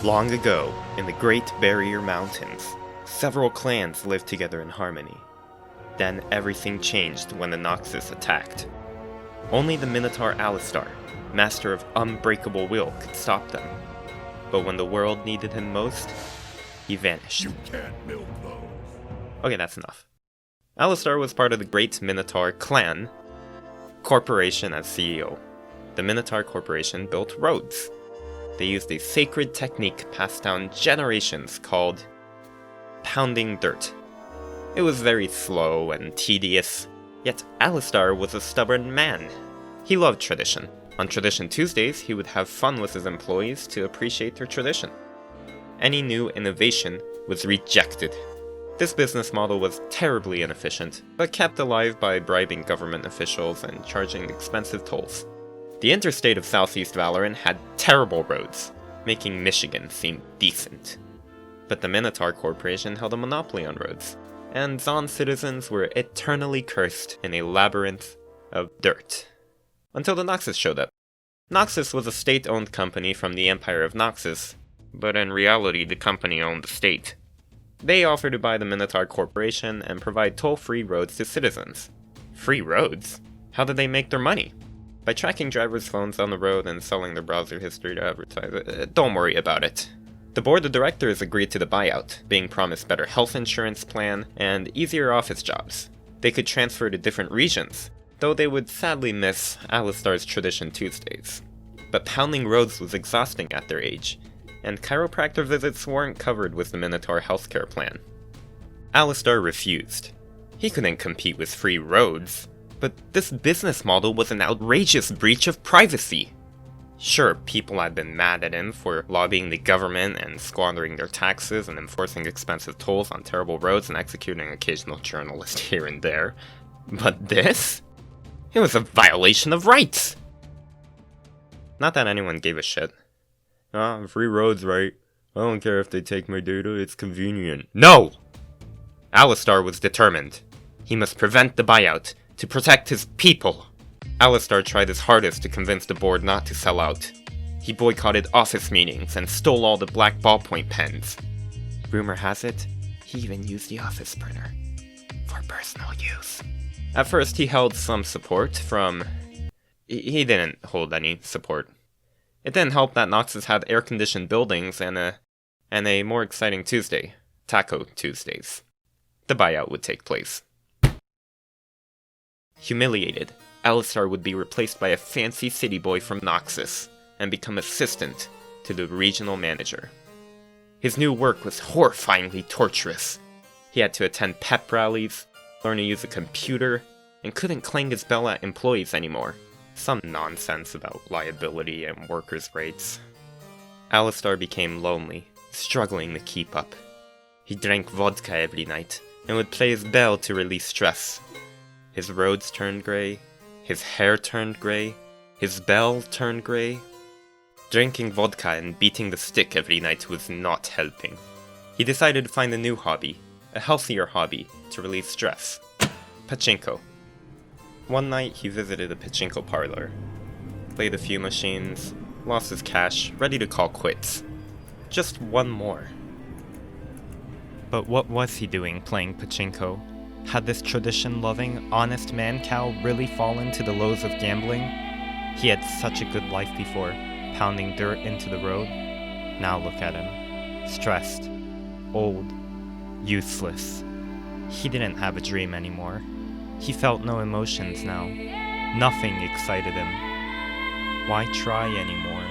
Long ago, in the Great Barrier Mountains, several clans lived together in harmony. Then everything changed when the Noxus attacked. Only the Minotaur Alistar, master of unbreakable will, could stop them. But when the world needed him most, he vanished. You can't milk those. Okay, that's enough. Alistar was part of the Great Minotaur Clan Corporation as CEO. The Minotaur Corporation built roads. They used a sacred technique passed down generations called pounding dirt. It was very slow and tedious, yet Alistar was a stubborn man. He loved tradition. On Tradition Tuesdays, he would have fun with his employees to appreciate their tradition. Any new innovation was rejected. This business model was terribly inefficient, but kept alive by bribing government officials and charging expensive tolls. The interstate of Southeast Valorant had terrible roads, making Michigan seem decent. But the Minotaur Corporation held a monopoly on roads, and Zon citizens were eternally cursed in a labyrinth of dirt. Until the Noxus showed up. Noxus was a state-owned company from the Empire of Noxus, but in reality the company owned the state. They offered to buy the Minotaur Corporation and provide toll-free roads to citizens. Free roads? How did they make their money? By tracking drivers' phones on the road and selling their browser history to advertise it. Don't worry about it. The board of directors agreed to the buyout, being promised better health insurance plan and easier office jobs. They could transfer to different regions, though they would sadly miss Alistar's Tradition Tuesdays. But pounding roads was exhausting at their age, and chiropractor visits weren't covered with the Minotaur healthcare plan. Alistar refused. He couldn't compete with free roads, but this business model was an outrageous breach of privacy. Sure, people had been mad at him for lobbying the government and squandering their taxes and enforcing expensive tolls on terrible roads and executing occasional journalists here and there. But this? It was a violation of rights! Not that anyone gave a shit. Free roads, right? I don't care if they take my data, it's convenient. No! Alistar was determined. He must prevent the buyout, to protect his people. Alistar tried his hardest to convince the board not to sell out. He boycotted office meetings and stole all the black ballpoint pens. Rumor has it, he even used the office printer for personal use. At first he held some support from... He didn't hold any support. It didn't help that Noxus had air-conditioned buildings and a more exciting Tuesday, Taco Tuesdays. The buyout would take place. Humiliated, Alistar would be replaced by a fancy city boy from Noxus, and become assistant to the regional manager. His new work was horrifyingly torturous. He had to attend pep rallies, learn to use a computer, and couldn't clang his bell at employees anymore. Some nonsense about liability and workers' rights. Alistar became lonely, struggling to keep up. He drank vodka every night, and would play his bell to release stress. His roads turned grey, his hair turned grey, his bell turned grey. Drinking vodka and beating the stick every night was not helping. He decided to find a new hobby, a healthier hobby, to release stress. Pachinko. One night he visited a pachinko parlor, played a few machines, lost his cash, ready to call quits. Just one more. But what was he doing playing pachinko? Had this tradition-loving, honest man-cow really fallen to the lows of gambling? He had such a good life before, pounding dirt into the road. Now look at him. Stressed, old, useless. He didn't have a dream anymore. He felt no emotions now. Nothing excited him. Why try anymore?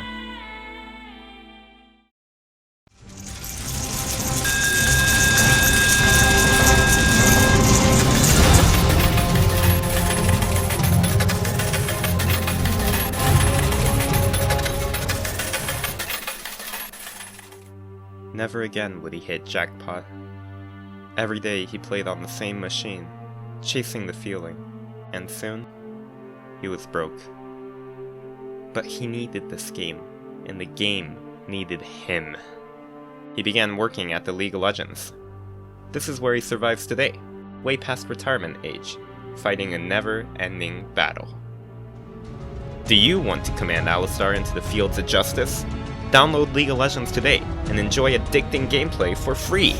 Never again would he hit jackpot. Every day he played on the same machine, chasing the feeling, and soon, he was broke. But he needed this game, and the game needed him. He began working at the League of Legends. This is where he survives today, way past retirement age, fighting a never-ending battle. Do you want to command Alistar into the fields of justice? Download League of Legends today and enjoy addicting gameplay for free.